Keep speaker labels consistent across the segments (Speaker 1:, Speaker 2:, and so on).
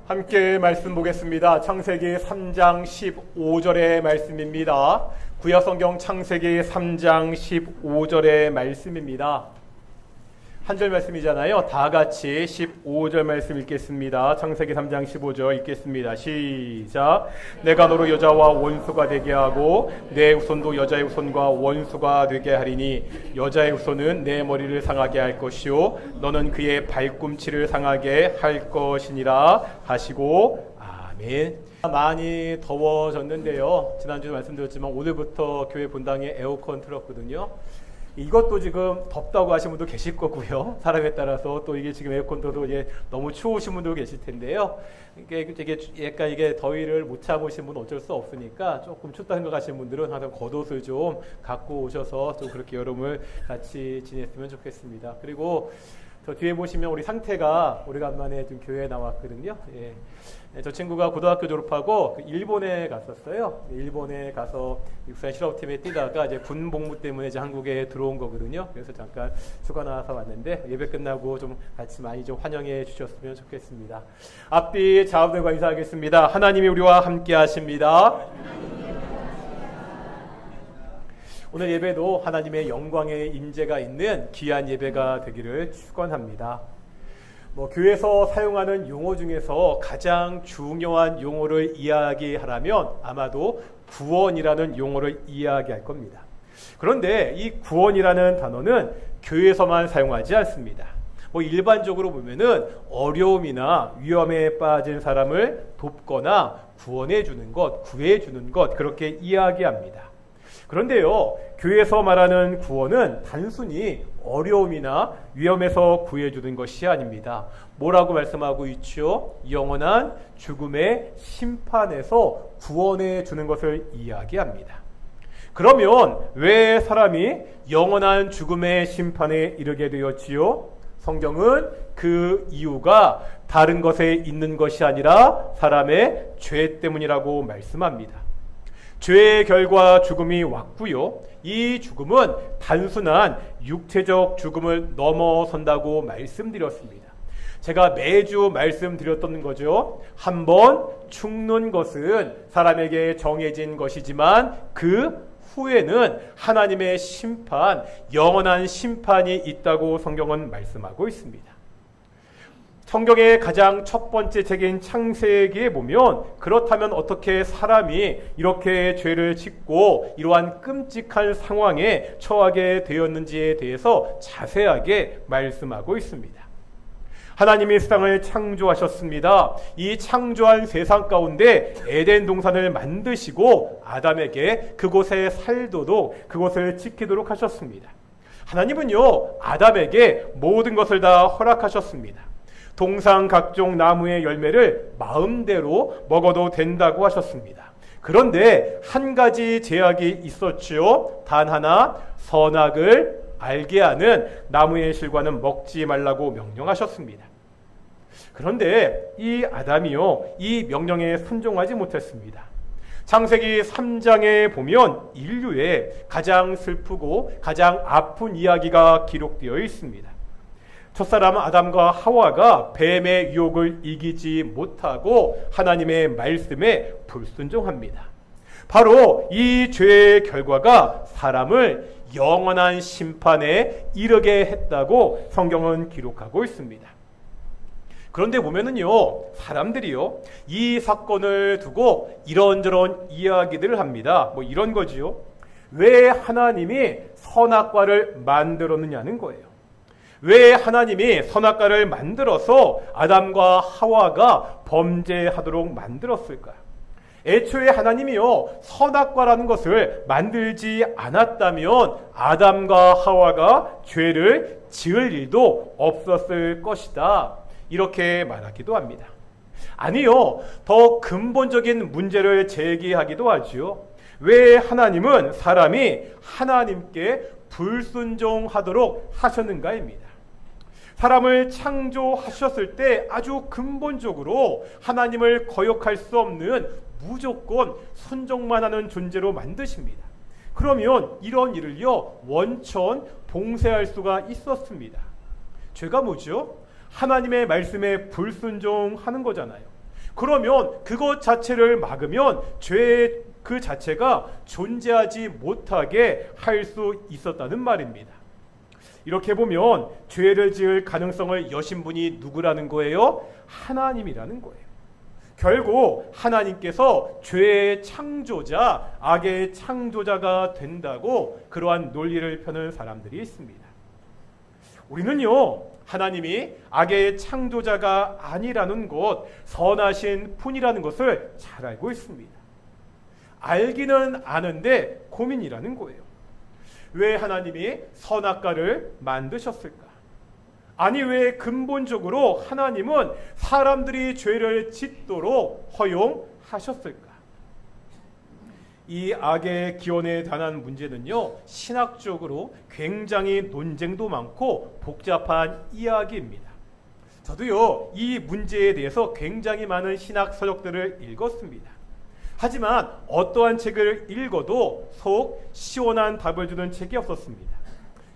Speaker 1: 함께 말씀 보겠습니다. 창세기 3장 15절의 말씀입니다. 구약성경 창세기 3장 15절의 말씀입니다. 한 절 말씀이잖아요. 다 같이 15절 말씀 읽겠습니다. 창세기 3장 15절 읽겠습니다. 시작. 내가 너로 여자와 원수가 되게 하고 내 후손도 여자의 후손과 원수가 되게 하리니 여자의 후손은 내 머리를 상하게 할 것이요 너는 그의 발꿈치를 상하게 할 것이니라 하시고 아멘. 많이 더워졌는데요. 지난주에 말씀드렸지만 오늘부터 교회 본당에 에어컨 틀었거든요. 이것도 지금 덥다고 하신 분도 계실 거고요. 사람에 따라서 또 이게 지금 에어컨도 너무 추우신 분도 계실 텐데요. 이게 되게 약간 이게 더위를 못 참으신 분은 어쩔 수 없으니까 조금 춥다 생각하시는 분들은 항상 겉옷을 좀 갖고 오셔서 좀 그렇게 여름을 같이 지냈으면 좋겠습니다. 그리고 저 뒤에 보시면 우리 상태가 오래간만에 좀 교회에 나왔거든요. 예. 저 친구가 고등학교 졸업하고 일본에 갔었어요. 일본에 가서 육상 실업팀에 뛰다가 이제 군 복무 때문에 이제 한국에 들어온 거거든요. 그래서 잠깐 휴가 나와서 왔는데 예배 끝나고 좀 같이 많이 좀 환영해 주셨으면 좋겠습니다. 앞뒤 자음들과 인사하겠습니다. 하나님이 우리와 함께 하십니다. 오늘 예배도 하나님의 영광의 임재가 있는 귀한 예배가 되기를 축원합니다. 교회에서 사용하는 용어 중에서 가장 중요한 용어를 이야기하라면 아마도 구원이라는 용어를 이야기할 겁니다. 그런데 이 구원이라는 단어는 교회에서만 사용하지 않습니다. 일반적으로 보면은 어려움이나 위험에 빠진 사람을 돕거나 구원해 주는 것, 구해 주는 것 그렇게 이야기합니다. 그런데요, 교회에서 말하는 구원은 단순히 어려움이나 위험에서 구해주는 것이 아닙니다. 뭐라고 말씀하고 있죠? 영원한 죽음의 심판에서 구원해 주는 것을 이야기합니다. 그러면 왜 사람이 영원한 죽음의 심판에 이르게 되었지요? 성경은 그 이유가 다른 것에 있는 것이 아니라 사람의 죄 때문이라고 말씀합니다. 죄의 결과 죽음이 왔고요. 이 죽음은 단순한 육체적 죽음을 넘어선다고 말씀드렸습니다. 제가 매주 말씀드렸던 거죠. 한번 죽는 것은 사람에게 정해진 것이지만 그 후에는 하나님의 심판, 영원한 심판이 있다고 성경은 말씀하고 있습니다. 성경의 가장 첫 번째 책인 창세기에 보면 그렇다면 어떻게 사람이 이렇게 죄를 짓고 이러한 끔찍한 상황에 처하게 되었는지에 대해서 자세하게 말씀하고 있습니다. 하나님이 세상을 창조하셨습니다. 이 창조한 세상 가운데 에덴 동산을 만드시고 아담에게 그곳에 살도록 그곳을 지키도록 하셨습니다. 하나님은요, 아담에게 모든 것을 다 허락하셨습니다. 동상 각종 나무의 열매를 마음대로 먹어도 된다고 하셨습니다. 그런데 한 가지 제약이 있었지요. 단 하나, 선악을 알게 하는 나무의 실과는 먹지 말라고 명령하셨습니다. 그런데 이 아담이요, 이 명령에 순종하지 못했습니다. 창세기 3장에 보면 인류의 가장 슬프고 가장 아픈 이야기가 기록되어 있습니다. 첫사람 아담과 하와가 뱀의 유혹을 이기지 못하고 하나님의 말씀에 불순종합니다. 바로 이 죄의 결과가 사람을 영원한 심판에 이르게 했다고 성경은 기록하고 있습니다. 그런데 보면은요, 사람들이요, 이 사건을 두고 이런저런 이야기들을 합니다. 이런 거지요. 왜 하나님이 선악과를 만들었느냐는 거예요. 왜 하나님이 선악과를 만들어서 아담과 하와가 범죄하도록 만들었을까요? 애초에 하나님이요, 선악과라는 것을 만들지 않았다면 아담과 하와가 죄를 지을 일도 없었을 것이다. 이렇게 말하기도 합니다. 아니요, 더 근본적인 문제를 제기하기도 하죠. 왜 하나님은 사람이 하나님께 불순종하도록 하셨는가입니다. 사람을 창조하셨을 때 아주 근본적으로 하나님을 거역할 수 없는 무조건 순종만 하는 존재로 만드십니다. 그러면 이런 일을요, 원천 봉쇄할 수가 있었습니다. 죄가 뭐죠? 하나님의 말씀에 불순종하는 거잖아요. 그러면 그것 자체를 막으면 죄 그 자체가 존재하지 못하게 할 수 있었다는 말입니다. 이렇게 보면 죄를 지을 가능성을 여신 분이 누구라는 거예요? 하나님이라는 거예요. 결국 하나님께서 죄의 창조자, 악의 창조자가 된다고 그러한 논리를 펴는 사람들이 있습니다. 우리는요, 하나님이 악의 창조자가 아니라는 것, 선하신 분이라는 것을 잘 알고 있습니다. 알기는 아는데 고민이라는 거예요. 왜 하나님이 선악과를 만드셨을까? 아니, 왜 근본적으로 하나님은 사람들이 죄를 짓도록 허용하셨을까? 이 악의 기원에 관한 문제는요, 신학적으로 굉장히 논쟁도 많고 복잡한 이야기입니다. 저도요, 이 문제에 대해서 굉장히 많은 신학 서적들을 읽었습니다. 하지만 어떠한 책을 읽어도 속 시원한 답을 주는 책이 없었습니다.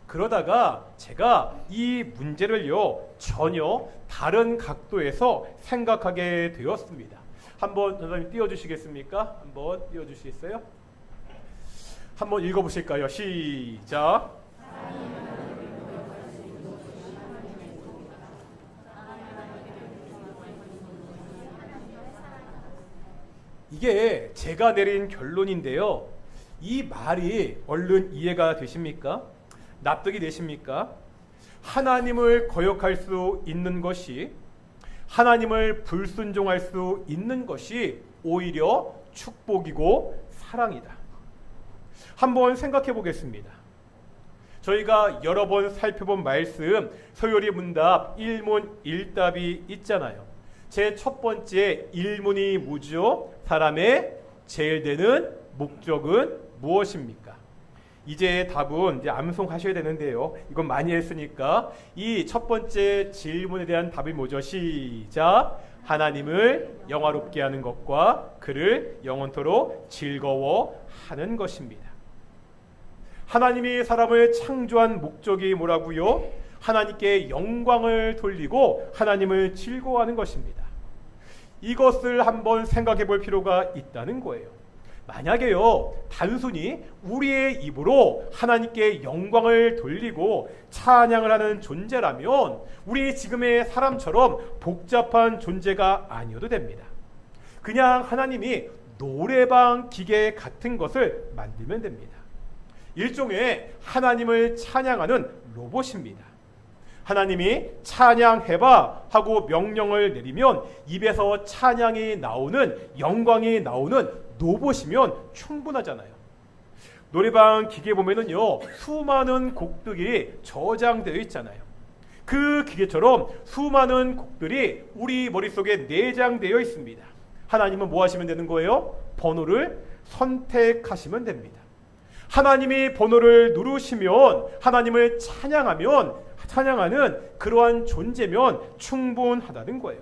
Speaker 1: 그러다가 제가 이 문제를요, 전혀 다른 각도에서 생각하게 되었습니다. 한번 선생님 띄워주시겠습니까? 한번 띄워주시겠어요? 한번 읽어보실까요? 시작. 이게 제가 내린 결론인데요. 이 말이 얼른 이해가 되십니까? 납득이 되십니까? 하나님을 거역할 수 있는 것이, 하나님을 불순종할 수 있는 것이 오히려 축복이고 사랑이다. 한번 생각해 보겠습니다. 저희가 여러 번 살펴본 말씀, 소요리 문답 1문 1답이 있잖아요. 제 첫 번째 1문이 뭐죠? 사람의 제일 되는 목적은 무엇입니까? 이제 답은 이제 암송하셔야 되는데요. 이건 많이 했으니까 이 첫 번째 질문에 대한 답이 뭐죠? 시작. 하나님을 영화롭게 하는 것과 그를 영원토록 즐거워하는 것입니다. 하나님이 사람을 창조한 목적이 뭐라고요? 하나님께 영광을 돌리고 하나님을 즐거워하는 것입니다. 이것을 한번 생각해 볼 필요가 있다는 거예요. 만약에요, 단순히 우리의 입으로 하나님께 영광을 돌리고 찬양을 하는 존재라면 우리 지금의 사람처럼 복잡한 존재가 아니어도 됩니다. 그냥 하나님이 노래방 기계 같은 것을 만들면 됩니다. 일종의 하나님을 찬양하는 로봇입니다. 하나님이 찬양해봐 하고 명령을 내리면 입에서 찬양이 나오는, 영광이 나오는 로봇이면 충분하잖아요. 노래방 기계 보면은요, 수많은 곡들이 저장되어 있잖아요. 그 기계처럼 수많은 곡들이 우리 머릿속에 내장되어 있습니다. 하나님은 뭐 하시면 되는 거예요? 번호를 선택하시면 됩니다. 하나님이 번호를 누르시면, 하나님을 찬양하는 그러한 존재면 충분하다는 거예요.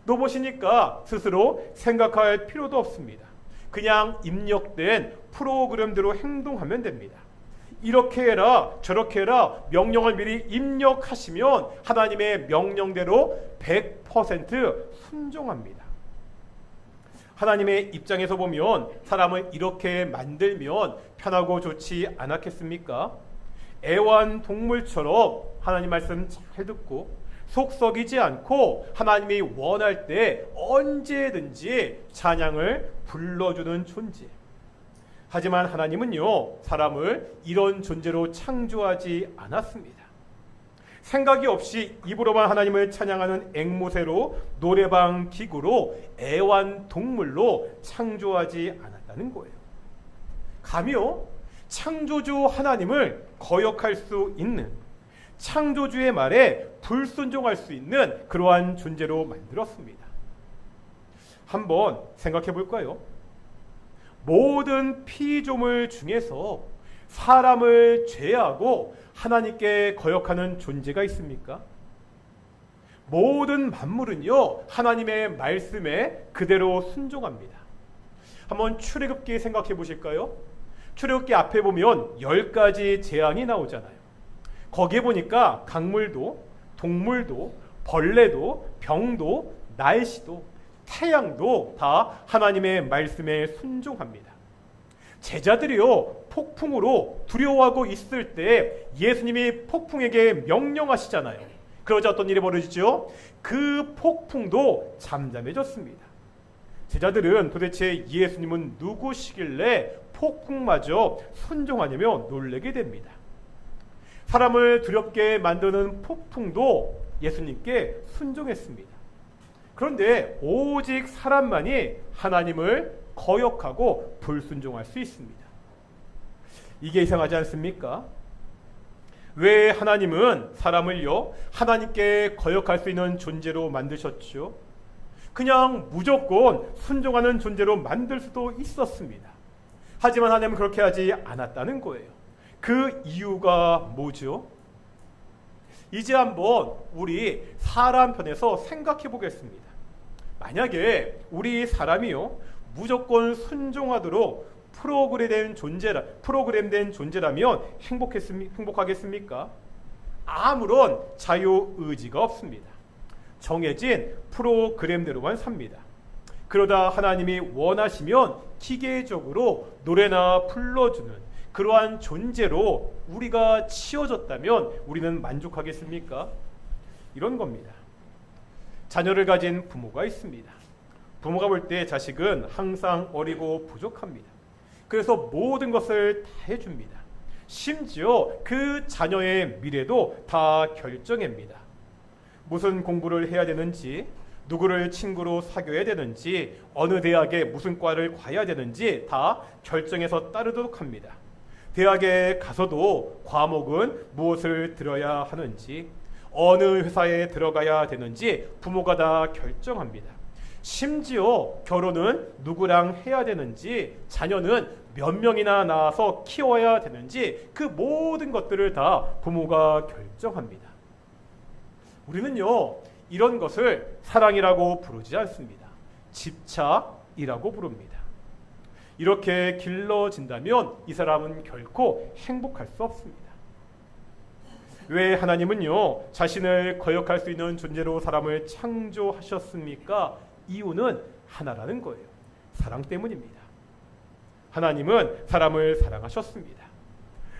Speaker 1: 로봇이니까 스스로 생각할 필요도 없습니다. 그냥 입력된 프로그램대로 행동하면 됩니다. 이렇게 해라 저렇게 해라 명령을 미리 입력하시면 하나님의 명령대로 100% 순종합니다. 하나님의 입장에서 보면 사람을 이렇게 만들면 편하고 좋지 않았겠습니까? 애완동물처럼 하나님 말씀 잘 듣고 속 썩이지 않고 하나님이 원할 때 언제든지 찬양을 불러주는 존재. 하지만 하나님은요, 사람을 이런 존재로 창조하지 않았습니다. 생각이 없이 입으로만 하나님을 찬양하는 앵무새로, 노래방 기구로, 애완동물로 창조하지 않았다는 거예요. 감히요, 창조주 하나님을 거역할 수 있는, 창조주의 말에 불순종할 수 있는 그러한 존재로 만들었습니다. 한번 생각해 볼까요? 모든 피조물 중에서 사람을 제외하고 하나님께 거역하는 존재가 있습니까? 모든 만물은요, 하나님의 말씀에 그대로 순종합니다. 한번 출애굽기 생각해 보실까요? 출애굽기 앞에 보면 10가지 재앙이 나오잖아요. 거기에 보니까 강물도, 동물도, 벌레도, 병도, 날씨도, 태양도 다 하나님의 말씀에 순종합니다. 제자들이요, 폭풍으로 두려워하고 있을 때 예수님이 폭풍에게 명령하시잖아요. 그러자 어떤 일이 벌어지죠? 그 폭풍도 잠잠해졌습니다. 제자들은 도대체 예수님은 누구시길래 폭풍마저 순종하냐며 놀라게 됩니다. 사람을 두렵게 만드는 폭풍도 예수님께 순종했습니다. 그런데 오직 사람만이 하나님을 거역하고 불순종할 수 있습니다. 이게 이상하지 않습니까? 왜 하나님은 사람을요, 하나님께 거역할 수 있는 존재로 만드셨죠? 그냥 무조건 순종하는 존재로 만들 수도 있었습니다. 하지만 하나님은 그렇게 하지 않았다는 거예요. 그 이유가 뭐죠? 이제 한번 우리 사람 편에서 생각해 보겠습니다. 만약에 우리 사람이요, 무조건 순종하도록 프로그램된 존재라면 행복하겠습니까? 아무런 자유의지가 없습니다. 정해진 프로그램대로만 삽니다. 그러다 하나님이 원하시면 기계적으로 노래나 불러주는 그러한 존재로 우리가 치어졌다면 우리는 만족하겠습니까? 이런 겁니다. 자녀를 가진 부모가 있습니다. 부모가 볼 때 자식은 항상 어리고 부족합니다. 그래서 모든 것을 다 해줍니다. 심지어 그 자녀의 미래도 다 결정합니다. 무슨 공부를 해야 되는지, 누구를 친구로 사귀어야 되는지, 어느 대학에 무슨 과를 가야 되는지 다 결정해서 따르도록 합니다. 대학에 가서도 과목은 무엇을 들어야 하는지, 어느 회사에 들어가야 되는지 부모가 다 결정합니다. 심지어 결혼은 누구랑 해야 되는지, 자녀는 몇 명이나 낳아서 키워야 되는지 그 모든 것들을 다 부모가 결정합니다. 우리는요, 이런 것을 사랑이라고 부르지 않습니다. 집착이라고 부릅니다. 이렇게 길러진다면 이 사람은 결코 행복할 수 없습니다. 왜 하나님은요, 자신을 거역할 수 있는 존재로 사람을 창조하셨습니까? 이유는 하나라는 거예요. 사랑 때문입니다. 하나님은 사람을 사랑하셨습니다.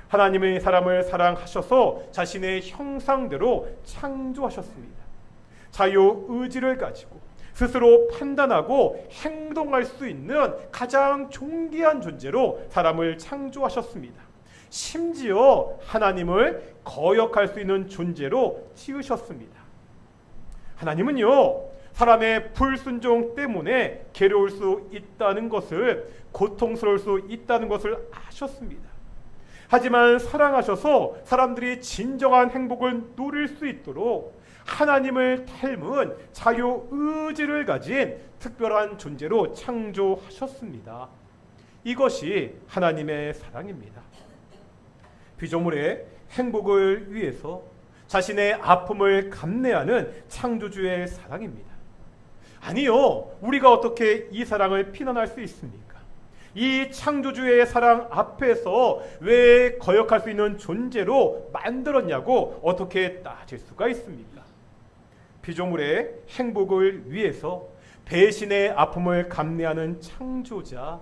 Speaker 1: 하나님의 사람을 사랑하셔서 자신의 형상대로 창조하셨습니다. 자유의지를 가지고 스스로 판단하고 행동할 수 있는 가장 존귀한 존재로 사람을 창조하셨습니다. 심지어 하나님을 거역할 수 있는 존재로 지으셨습니다. 하나님은요, 사람의 불순종 때문에 괴로울 수 있다는 것을, 고통스러울 수 있다는 것을 아셨습니다. 하지만 사랑하셔서 사람들이 진정한 행복을 누릴 수 있도록 하나님을 닮은 자유의지를 가진 특별한 존재로 창조하셨습니다. 이것이 하나님의 사랑입니다. 피조물의 행복을 위해서 자신의 아픔을 감내하는 창조주의 사랑입니다. 아니요, 우리가 어떻게 이 사랑을 피난할 수 있습니까? 이 창조주의 사랑 앞에서 왜 거역할 수 있는 존재로 만들었냐고 어떻게 따질 수가 있습니까? 피조물의 행복을 위해서 배신의 아픔을 감내하는 창조자,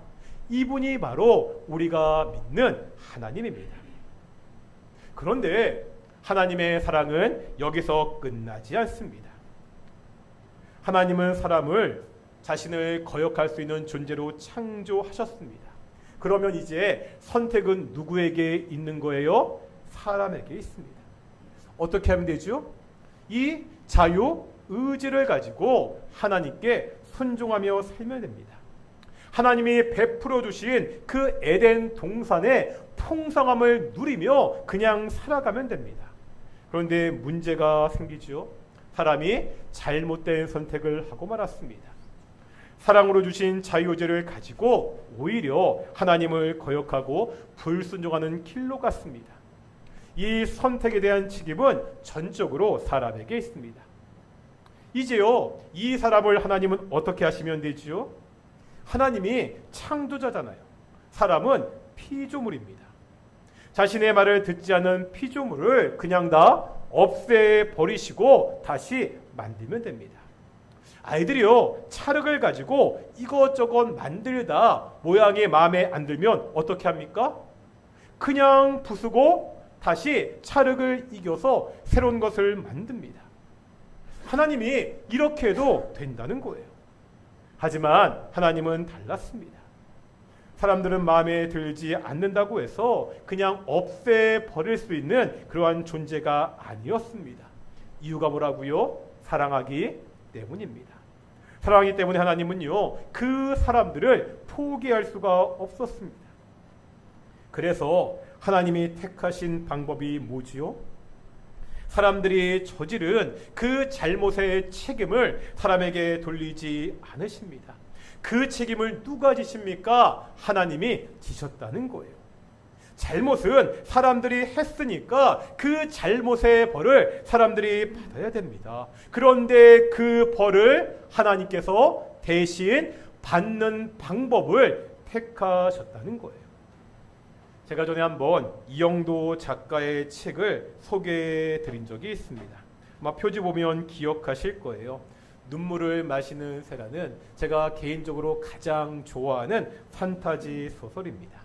Speaker 1: 이분이 바로 우리가 믿는 하나님입니다. 그런데 하나님의 사랑은 여기서 끝나지 않습니다. 하나님은 사람을 자신을 거역할 수 있는 존재로 창조하셨습니다. 그러면 이제 선택은 누구에게 있는 거예요? 사람에게 있습니다. 어떻게 하면 되죠? 이 자유의지를 가지고 하나님께 순종하며 살면 됩니다. 하나님이 베풀어 주신 그 에덴 동산의 풍성함을 누리며 그냥 살아가면 됩니다. 그런데 문제가 생기죠. 사람이 잘못된 선택을 하고 말았습니다. 사랑으로 주신 자유의지를 가지고 오히려 하나님을 거역하고 불순종하는 길로 갔습니다. 이 선택에 대한 책임은 전적으로 사람에게 있습니다. 이제요, 이 사람을 하나님은 어떻게 하시면 되지요? 하나님이 창조자잖아요. 사람은 피조물입니다. 자신의 말을 듣지 않는 피조물을 그냥 다 없애버리시고 다시 만들면 됩니다. 아이들이요, 찰흙을 가지고 이것저것 만들다 모양이 마음에 안 들면 어떻게 합니까? 그냥 부수고 다시 찰흙을 이겨서 새로운 것을 만듭니다. 하나님이 이렇게 해도 된다는 거예요. 하지만 하나님은 달랐습니다. 사람들은 마음에 들지 않는다고 해서 그냥 없애버릴 수 있는 그러한 존재가 아니었습니다. 이유가 뭐라고요? 사랑하기 때문입니다. 사랑하기 때문에 하나님은요, 그 사람들을 포기할 수가 없었습니다. 그래서 하나님이 택하신 방법이 뭐지요? 사람들이 저지른 그 잘못의 책임을 사람에게 돌리지 않으십니다. 그 책임을 누가 지십니까? 하나님이 지셨다는 거예요. 잘못은 사람들이 했으니까 그 잘못의 벌을 사람들이 받아야 됩니다. 그런데 그 벌을 하나님께서 대신 받는 방법을 택하셨다는 거예요. 제가 전에 한번 이영도 작가의 책을 소개해 드린 적이 있습니다. 아마 표지 보면 기억하실 거예요. 눈물을 마시는 새라는 제가 개인적으로 가장 좋아하는 판타지 소설입니다.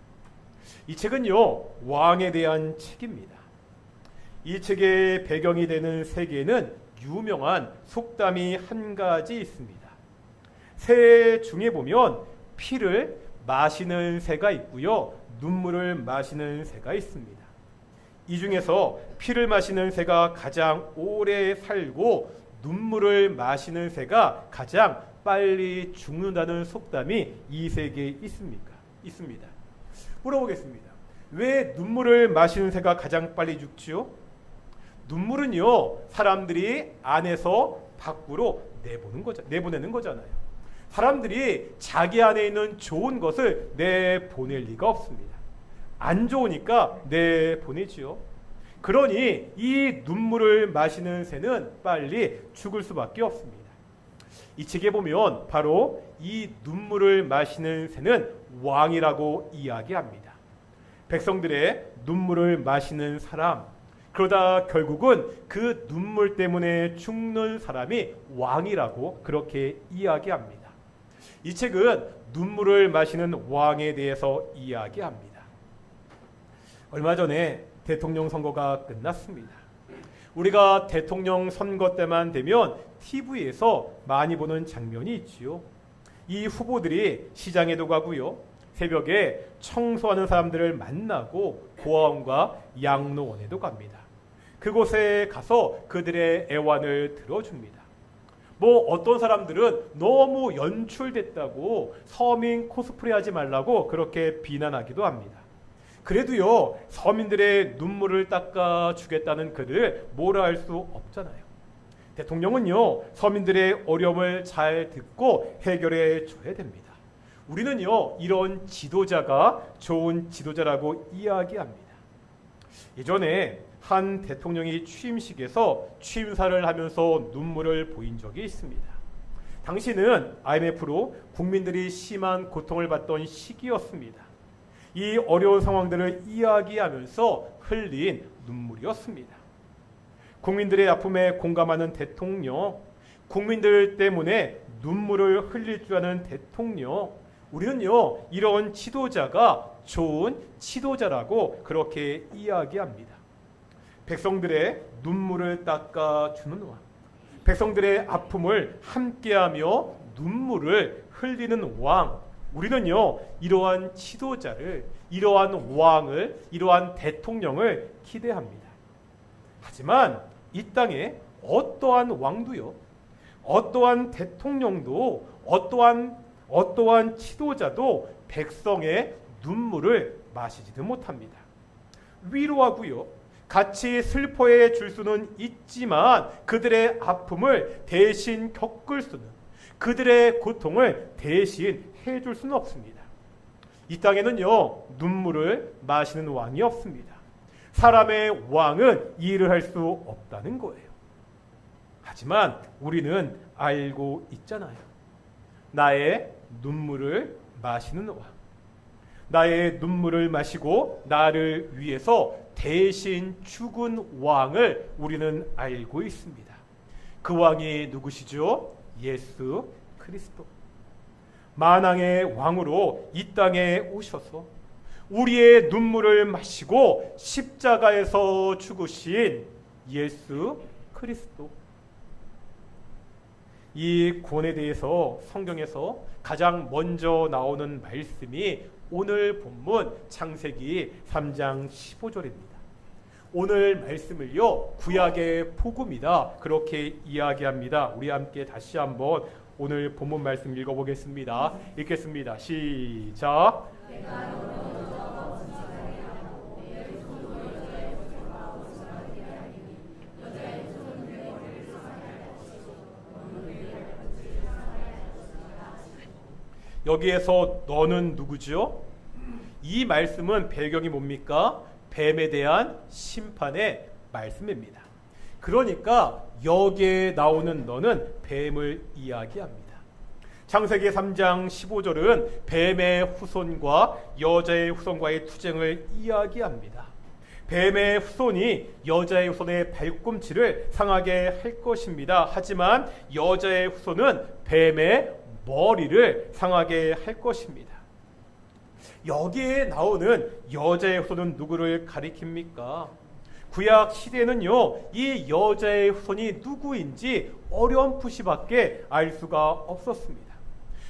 Speaker 1: 이 책은요, 왕에 대한 책입니다. 이 책의 배경이 되는 세계에는 유명한 속담이 한 가지 있습니다. 새 중에 보면 피를 마시는 새가 있고요, 눈물을 마시는 새가 있습니다. 이 중에서 피를 마시는 새가 가장 오래 살고 눈물을 마시는 새가 가장 빨리 죽는다는 속담이 이 세계에 있습니다. 물어보겠습니다. 왜 눈물을 마시는 새가 가장 빨리 죽지요? 눈물은요, 사람들이 안에서 밖으로 내보내는 거잖아요. 사람들이 자기 안에 있는 좋은 것을 내보낼 리가 없습니다. 안 좋으니까 내보내지요. 그러니 이 눈물을 마시는 새는 빨리 죽을 수밖에 없습니다. 이 책에 보면 바로 이 눈물을 마시는 새는 왕이라고 이야기합니다. 백성들의 눈물을 마시는 사람, 그러다 결국은 그 눈물 때문에 죽는 사람이 왕이라고 그렇게 이야기합니다. 이 책은 눈물을 마시는 왕에 대해서 이야기합니다. 얼마 전에 대통령 선거가 끝났습니다. 우리가 대통령 선거 때만 되면 TV에서 많이 보는 장면이 있지요. 이 후보들이 시장에도 가고요, 새벽에 청소하는 사람들을 만나고 고아원과 양로원에도 갑니다. 그곳에 가서 그들의 애환을 들어줍니다. 어떤 사람들은 너무 연출됐다고 서민 코스프레 하지 말라고 그렇게 비난하기도 합니다. 그래도요, 서민들의 눈물을 닦아주겠다는 그들을 뭐라 할 수 없잖아요. 대통령은요, 서민들의 어려움을 잘 듣고 해결해 줘야 됩니다. 우리는요, 이런 지도자가 좋은 지도자라고 이야기합니다. 예전에 한 대통령이 취임식에서 취임사를 하면서 눈물을 보인 적이 있습니다. 당시는 IMF로 국민들이 심한 고통을 받던 시기였습니다. 이 어려운 상황들을 이야기하면서 흘린 눈물이었습니다. 국민들의 아픔에 공감하는 대통령, 국민들 때문에 눈물을 흘릴 줄 아는 대통령, 우리는요, 이런 지도자가 좋은 지도자라고 그렇게 이야기합니다. 백성들의 눈물을 닦아주는 왕, 백성들의 아픔을 함께하며 눈물을 흘리는 왕, 우리는요, 이러한 지도자를, 이러한 왕을, 이러한 대통령을 기대합니다. 하지만 이 땅에 어떠한 왕도요, 어떠한 대통령도, 어떠한 지도자도 백성의 눈물을 마시지도 못합니다. 위로하고요, 같이 슬퍼해 줄 수는 있지만 그들의 아픔을 대신 겪을 수는, 그들의 고통을 대신 해줄 수는 없습니다. 이 땅에는요, 눈물을 마시는 왕이 없습니다. 사람의 왕은 이 일을 할 수 없다는 거예요. 하지만 우리는 알고 있잖아요. 나의 눈물을 마시는 왕, 나의 눈물을 마시고 나를 위해서 대신 죽은 왕을 우리는 알고 있습니다. 그 왕이 누구시죠? 예수 그리스도. 만왕의 왕으로 이 땅에 오셔서 우리의 눈물을 마시고 십자가에서 죽으신 예수 그리스도. 이 구원에 대해서 성경에서 가장 먼저 나오는 말씀이 오늘 본문 창세기 3장 15절입니다. 오늘 말씀을요, 구약의 복음이다, 그렇게 이야기합니다. 우리 함께 다시 한번 오늘 본문 말씀 읽어보겠습니다. 읽겠습니다. 시작. 여기에서 너는 누구죠? 이 말씀은 배경이 뭡니까? 뱀에 대한 심판의 말씀입니다. 그러니까 여기에 나오는 너는 뱀을 이야기합니다. 창세기 3장 15절은 뱀의 후손과 여자의 후손과의 투쟁을 이야기합니다. 뱀의 후손이 여자의 후손의 발꿈치를 상하게 할 것입니다. 하지만 여자의 후손은 뱀의 머리를 상하게 할 것입니다. 여기에 나오는 여자의 후손은 누구를 가리킵니까? 구약 시대는요, 이 여자의 후손이 누구인지 어렴풋이밖에 알 수가 없었습니다.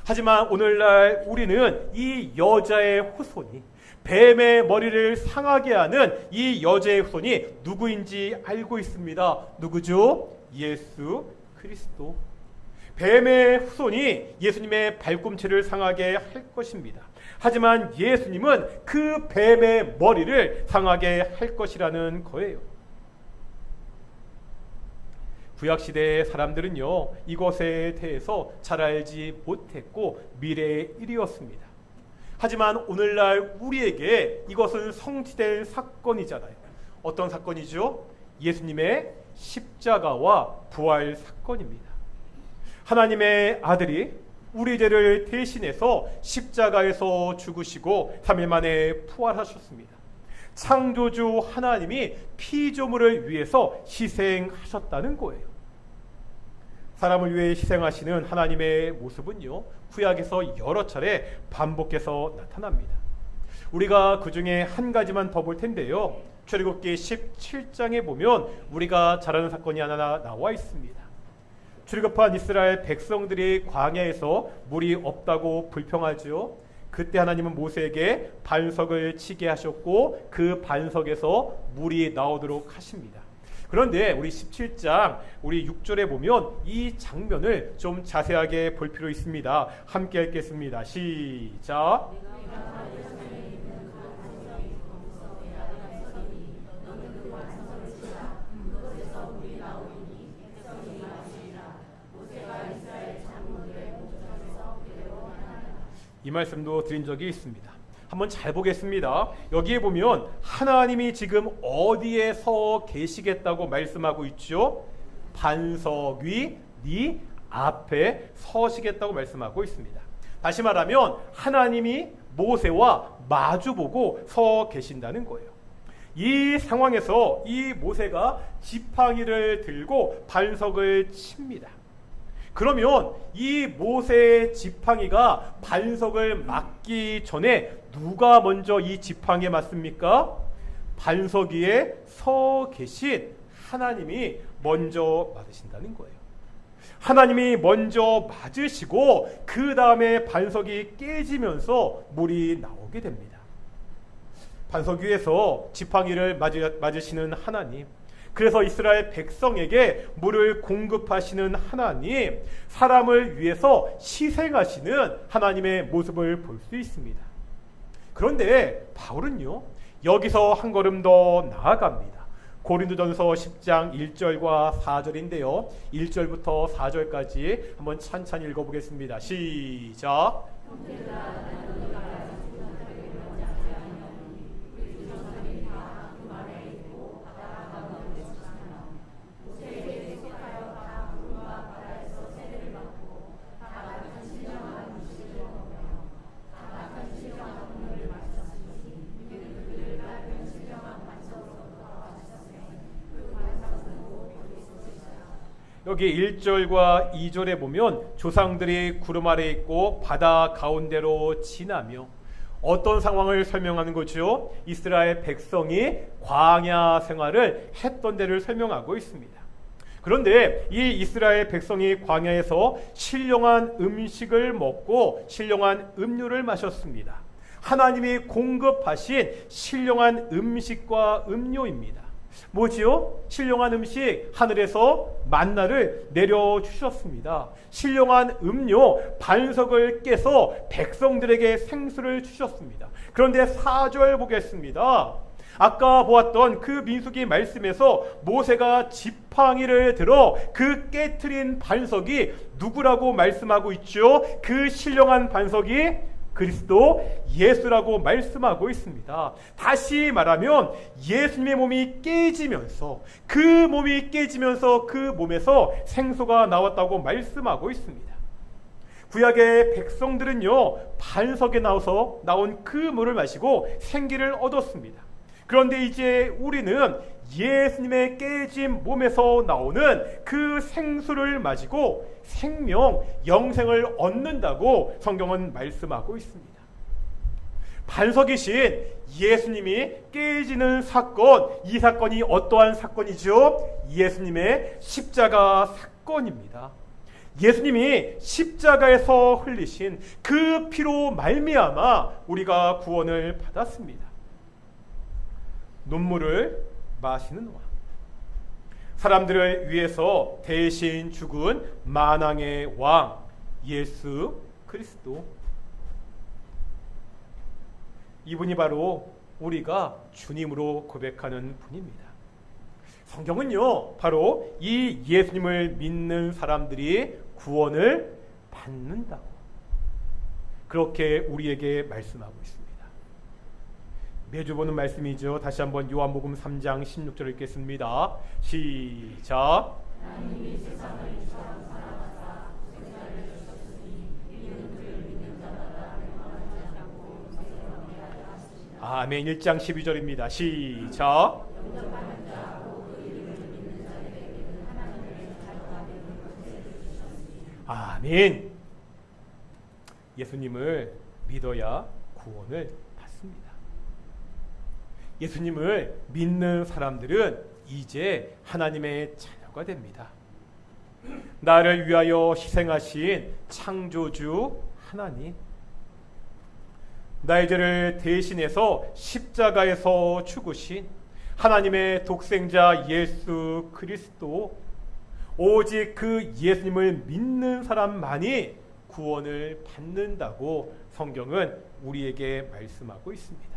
Speaker 1: 하지만 오늘날 우리는 이 여자의 후손이, 뱀의 머리를 상하게 하는 이 여자의 후손이 누구인지 알고 있습니다. 누구죠? 예수 그리스도. 뱀의 후손이 예수님의 발꿈치를 상하게 할 것입니다. 하지만 예수님은 그 뱀의 머리를 상하게 할 것이라는 거예요. 구약시대의 사람들은요, 이것에 대해서 잘 알지 못했고 미래의 일이었습니다. 하지만 오늘날 우리에게 이것은 성취된 사건이잖아요. 어떤 사건이죠? 예수님의 십자가와 부활 사건입니다. 하나님의 아들이 우리 죄를 대신해서 십자가에서 죽으시고 3일 만에 부활하셨습니다. 창조주 하나님이 피조물을 위해서 희생하셨다는 거예요. 사람을 위해 희생하시는 하나님의 모습은요, 구약에서 여러 차례 반복해서 나타납니다. 우리가 그 중에 한 가지만 더 볼 텐데요, 출애굽기 17장에 보면 우리가 잘 아는 사건이 하나 나와 있습니다. 출애굽한 이스라엘 백성들이 광야에서 물이 없다고 불평하죠. 그때 하나님은 모세에게 반석을 치게 하셨고 그 반석에서 물이 나오도록 하십니다. 그런데 우리 17장 우리 6절에 보면 이 장면을 좀 자세하게 볼 필요 있습니다. 함께 읽겠습니다. 시작. 이 말씀도 드린 적이 있습니다. 한번 잘 보겠습니다. 여기에 보면 하나님이 지금 어디에 서 계시겠다고 말씀하고 있죠? 반석 위 네 앞에 서시겠다고 말씀하고 있습니다. 다시 말하면 하나님이 모세와 마주보고 서 계신다는 거예요. 이 상황에서 이 모세가 지팡이를 들고 반석을 칩니다. 그러면 이 모세의 지팡이가 반석을 맞기 전에 누가 먼저 이 지팡이에 맞습니까? 반석 위에 서 계신 하나님이 먼저 맞으신다는 거예요. 하나님이 먼저 맞으시고 그 다음에 반석이 깨지면서 물이 나오게 됩니다. 반석 위에서 지팡이를 맞으시는 하나님, 그래서 이스라엘 백성에게 물을 공급하시는 하나님, 사람을 위해서 희생하시는 하나님의 모습을 볼 수 있습니다. 그런데 바울은요, 여기서 한 걸음 더 나아갑니다. 고린도전서 10장 1절과 4절인데요. 1절부터 4절까지 한번 찬찬히 읽어보겠습니다. 시작. 여기 1절과 2절에 보면 조상들이 구름 아래 있고 바다 가운데로 지나며 어떤 상황을 설명하는 거죠? 이스라엘 백성이 광야 생활을 했던 데를 설명하고 있습니다. 그런데 이 이스라엘 백성이 광야에서 신령한 음식을 먹고 신령한 음료를 마셨습니다. 하나님이 공급하신 신령한 음식과 음료입니다. 뭐지요? 신령한 음식, 하늘에서 만나를 내려주셨습니다. 신령한 음료, 반석을 깨서 백성들에게 생수를 주셨습니다. 그런데 4절 보겠습니다. 아까 보았던 그 민수기 말씀에서 모세가 지팡이를 들어 그 깨트린 반석이 누구라고 말씀하고 있죠? 그 신령한 반석이 그리스도 예수라고 말씀하고 있습니다. 다시 말하면 예수님의 몸이 깨지면서 그 몸에서 생수가 나왔다고 말씀하고 있습니다. 구약의 백성들은요, 반석에 나온 그 물을 마시고 생기를 얻었습니다. 그런데 이제 우리는 예수님의 깨진 몸에서 나오는 그 생수를 마시고 생명, 영생을 얻는다고 성경은 말씀하고 있습니다. 반석이신 예수님이 깨지는 사건, 이 사건이 어떠한 사건이죠? 예수님의 십자가 사건입니다. 예수님이 십자가에서 흘리신 그 피로 말미암아 우리가 구원을 받았습니다. 눈물을 마시는 왕, 사람들을 위해서 대신 죽은 만왕의 왕 예수 그리스도, 이분이 바로 우리가 주님으로 고백하는 분입니다. 성경은요, 바로 이 예수님을 믿는 사람들이 구원을 받는다고 그렇게 우리에게 말씀하고 있습니다. 매주 보는 말씀이죠. 다시 한번 요한복음 3장 16절을 읽겠습니다. 시작. 하나님이 세상을 이처럼 사랑하사 독생자를 주셨으니 이는 그를 믿는 자마다 멸망하지 않고 영생하게 하려 하시니라. 아멘. 1장 12절입니다. 시작. 영접하는 자 곧 그 이름을 믿는 자에게는 하나님의 자녀가 되는 권세를 주셨으니. 아멘. 예수님을 믿어야 구원을 받습니다. 예수님을 믿는 사람들은 이제 하나님의 자녀가 됩니다. 나를 위하여 희생하신 창조주 하나님, 나의 죄를 대신해서 십자가에서 죽으신 하나님의 독생자 예수 그리스도, 오직 그 예수님을 믿는 사람만이 구원을 받는다고 성경은 우리에게 말씀하고 있습니다.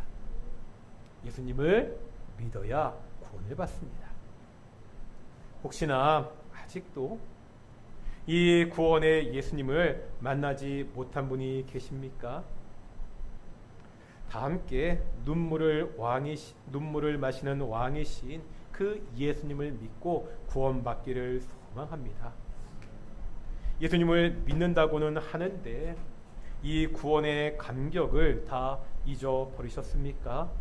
Speaker 1: 예수님을 믿어야 구원을 받습니다. 혹시나 아직도 이 구원의 예수님을 만나지 못한 분이 계십니까? 다 함께 눈물을 마시는 왕이신 그 예수님을 믿고 구원받기를 소망합니다. 예수님을 믿는다고는 하는데 이 구원의 감격을 다 잊어버리셨습니까?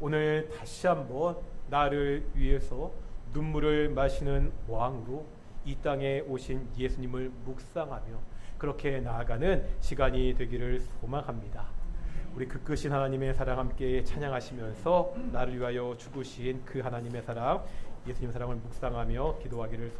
Speaker 1: 오늘 다시 한번 나를 위해서 눈물을 마시는 왕으로 이 땅에 오신 예수님을 묵상하며 그렇게 나아가는 시간이 되기를 소망합니다. 우리 그 크신 하나님의 사랑 함께 찬양하시면서 나를 위하여 죽으신 그 하나님의 사랑, 예수님의 사랑을 묵상하며 기도하기를 소망합니다.